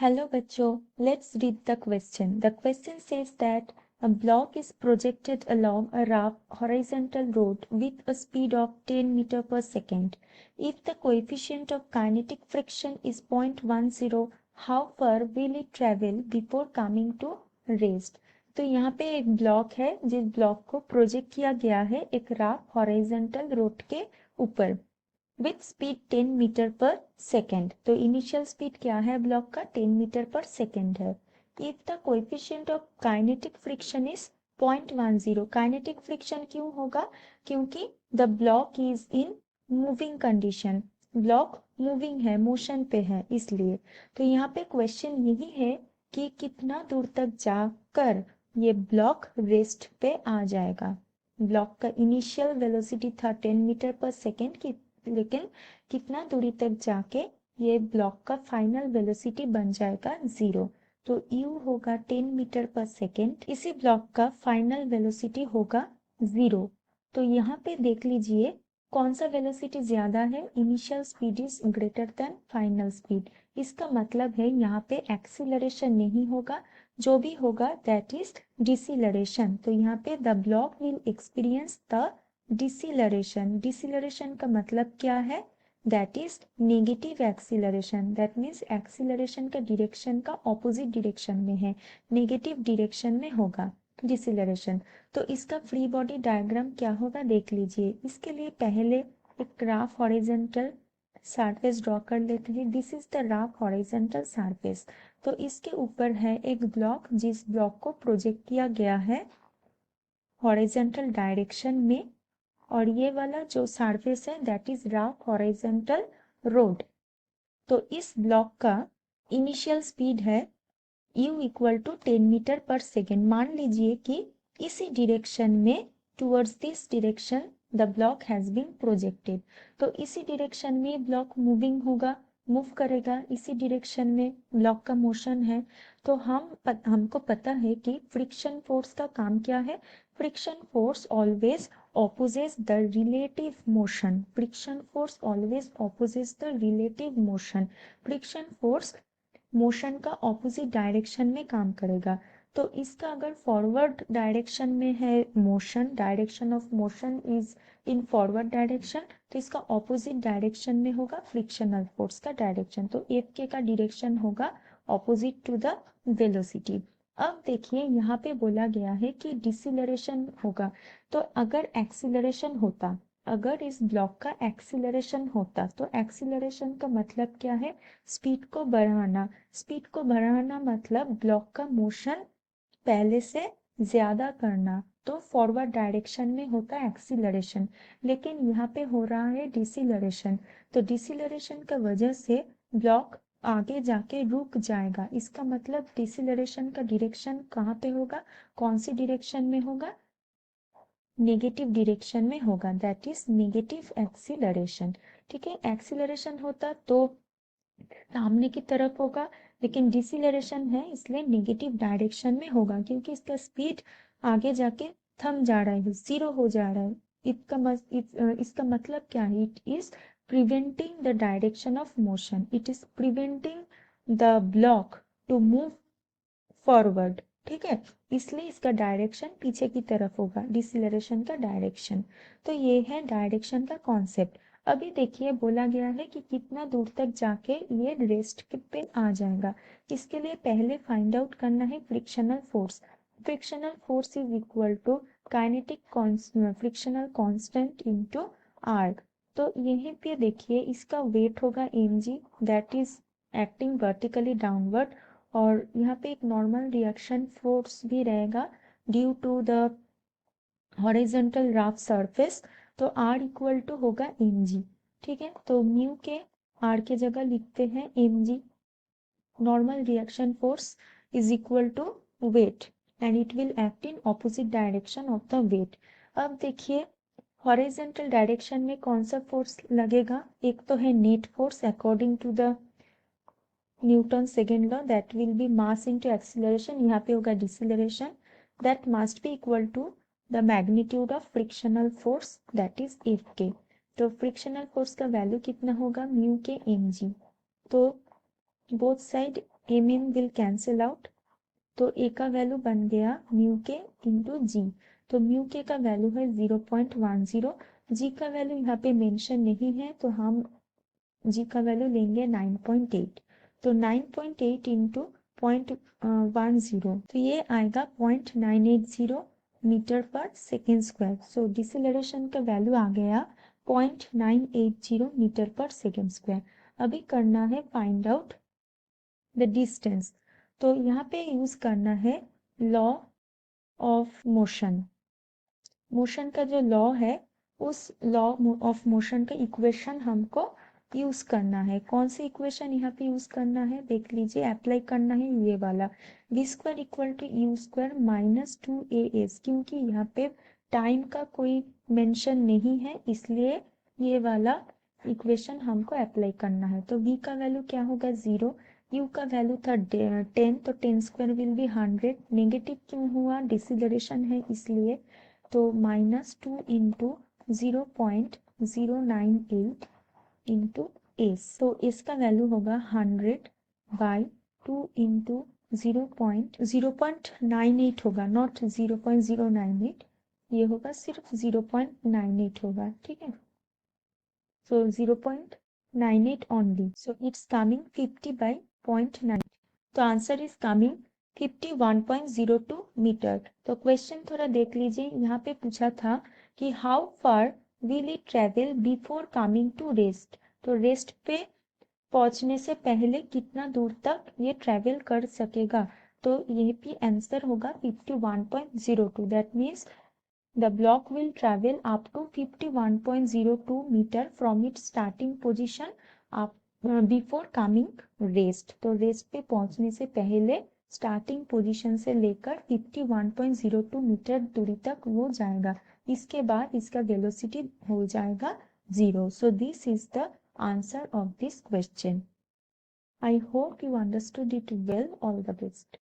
Hello bachcho, let's read the question. The question says that a block is projected along a rough horizontal road with a speed of 10 meter per second. If the coefficient of kinetic friction is 0.10, how far will it travel before coming to rest? तो यहाँ पे एक block है जिस block को project किया गया है एक रफ हॉरिजॉन्टल रोड के ऊपर विथ स्पीड 10 मीटर पर सेकेंड। तो इनिशियल स्पीड क्या है ब्लॉक का 10 मीटर पर सेकेंड है। If the coefficient of kinetic friction is 0.10, kinetic friction क्यों होगा? क्योंकि the block is in moving condition, block moving है, मोशन पे है इसलिए। तो यहाँ पे क्वेश्चन यही है कि कितना दूर तक जाकर ये ब्लॉक रेस्ट पे आ जाएगा। ब्लॉक का इनिशियल वेलोसिटी था 10 मीटर पर सेकेंड की, लेकिन कितना दूरी तक जाके ये ब्लॉक का फाइनल वेलोसिटी बन जाएगा 0। तो u होगा 10 मीटर पर सेकेंड, इसी ब्लॉक का फाइनल वेलोसिटी होगा 0। तो यहाँ पे देख लीजिए कौन सा वेलोसिटी ज्यादा है, initial speed is greater than final speed. इसका मतलब है यहाँ पे एक्सीलरेशन नहीं होगा, जो भी होगा दैट इज डिसीलरेशन। तो यहाँ पे the block will experience the deceleration. Deceleration का मतलब क्या है? That is negative acceleration. That means acceleration का डायरेक्शन का ऑपोजिट डायरेक्शन में है, नेगेटिव डायरेक्शन में होगा डिसीलरेशन। तो इसका फ्री बॉडी डायग्राम क्या होगा देख लीजिए। इसके लिए पहले एक ग्राफ हॉरिजॉन्टल सरफेस ड्रॉ कर लेते हैं। This is the rough horizontal surface. तो इसके ऊपर है एक ब्लॉक, जिस ब्लॉक को प्रोजेक्ट किया गया है हॉरिजॉन्टल डायरेक्शन में, और ये वाला जो सरफेस है that is rough horizontal road. तो इस ब्लॉक का इनिशियल स्पीड है u इक्वल टू 10 मीटर पर सेकेंड। मान लीजिए कि इसी डायरेक्शन में towards this direction the block has been projected. तो इसी डायरेक्शन में ब्लॉक मूविंग होगा, मूव करेगा, इसी डायरेक्शन में ब्लॉक का मोशन है। तो हमको पता है कि फ्रिक्शन फोर्स का काम क्या है। Friction force always opposes the relative motion. Friction force always opposes the relative motion. Friction force motion का ऑपोजिट डायरेक्शन में काम करेगा। तो इसका अगर फॉरवर्ड डायरेक्शन में है motion, direction of motion is in forward direction, तो इसका ऑपोजिट डायरेक्शन में होगा फ्रिक्शनल फोर्स का डायरेक्शन। तो एफ के का डायरेक्शन होगा ऑपोजिट टू द वेलोसिटी। अब देखिए यहाँ पे बोला गया है कि डिसिलरेशन होगा। तो अगर एक्सीलरेशन होता, अगर इस ब्लॉक का एक्सीलरेशन होता, तो एक्सीलरेशन का मतलब क्या है? स्पीड को बढ़ाना। स्पीड को बढ़ाना मतलब ब्लॉक का मोशन पहले से ज्यादा करना। तो फॉरवर्ड डायरेक्शन में होता है एक्सीलरेशन, लेकिन यहाँ पे हो रहा है डिसिलरेशन। तो डिसिलरेशन का वजह से ब्लॉक आगे जाके रुक जाएगा। इसका मतलब डिसिलरेशन का डायरेक्शन कहाँ पे होगा, कौन सी डायरेक्शन में होगा? नेगेटिव डायरेक्शन में होगा, दैट इज नेगेटिव एक्सीलरेशन। ठीक है, एक्सीलरेशन होता तो सामने की तरफ होगा, लेकिन डिसिलरेशन है इसलिए नेगेटिव डायरेक्शन में होगा, क्योंकि इसका स्पीड आगे जाके थम जा रहा है, 0 हो जा रहा है। इसका मतलब क्या है? It is preventing the direction of motion, it is preventing the block to move forward. ठीक है, इसलिए इसका डायरेक्शन पीछे की तरफ होगा, डिसिलरेशन का डायरेक्शन। तो ये है डायरेक्शन का कॉन्सेप्ट। अभी देखिए बोला गया है कि कितना दूर तक जाके ये रेस्ट पे आ जाएगा। इसके लिए पहले फाइंड आउट करना है frictional force. Frictional force is equal to kinetic frictional constant into R. तो यहीं पे देखिए इसका वेट होगा mg, that is acting vertically downward, और यहाँ पे एक नॉर्मल रिएक्शन फोर्स भी रहेगा due to the horizontal rough surface. तो R इक्वल टू होगा mg। ठीक है, तो म्यू के R के जगह लिखते हैं mg। Normal reaction force is equal to weight and it will act in opposite direction of the weight. अब देखिए हॉरिजॉन्टल डायरेक्शन में कौन सा फोर्स लगेगा? एक तो है net force according to the Newton second law, that will be mass into acceleration. यहाँ पे होगा deceleration, that must be equal to the magnitude of frictional force, that is F K. तो फ्रिक्शनल फोर्स का value कितना होगा? Mu के mg। तो both side mn will cancel out, तो a का वैल्यू बन गया म्यू के इंटू जी। तो म्यू के का वैल्यू है 0.10, जी का वैल्यू यहाँ पे मेंशन नहीं है तो हम जी का वैल्यू लेंगे 9.8। तो 9.8 इंटू 0.10, तो ये आएगा 0.980 मीटर पर सेकेंड स्क्वायर। सो डिसेलरेशन का वैल्यू आ गया 0.980 मीटर पर सेकेंड स्क्वायर। अभी करना है फाइंड आउट द डिस्टेंस। तो यहाँ पे यूज करना है लॉ ऑफ मोशन। मोशन का जो लॉ है उस लॉ ऑफ मोशन का इक्वेशन हमको यूज करना है। कौन सी इक्वेशन यहाँ पे यूज करना है देख लीजिए, अप्लाई करना है ये वाला v square equal to u square minus 2as, क्योंकि यहाँ पे टाइम का कोई मेंशन नहीं है इसलिए ये वाला इक्वेशन हमको अप्लाई करना है। तो v का वैल्यू क्या होगा 0, u का वैल्यू था 10, तो 10 स्क्वायर विल बी 100। नेगेटिव क्यों हुआ, डिसिलरेशन है इसलिए। तो -2 इंटू 0.098 इंटू एस, तो इसका वैल्यू होगा 100/2 इंटू 0.98 होगा, नॉट 0.098, ये होगा सिर्फ 0.98 होगा, ठीक है। सो 0.98 only, so it's coming 50/0.9, तो आंसर इज कमिंग 51.02 मीटर। तो क्वेश्चन थोड़ा देख लीजिए, यहाँ पे पूछा था कि how far will it travel before coming to rest. तो रेस्ट पे पहुंचने से पहले कितना दूर तक ये ट्रेवल कर सकेगा। तो ये भी आंसर होगा 51.02, that means the block will travel up to 51.02 meter from its starting position before coming rest। तो रेस्ट पे पहुंचने से पहले स्टार्टिंग पोजीशन से लेकर 51.02 मीटर दूरी तक वो जाएगा, इसके बाद इसका वेलोसिटी हो जाएगा 0। So this is the answer of this question. I hope you understood it well. All the best.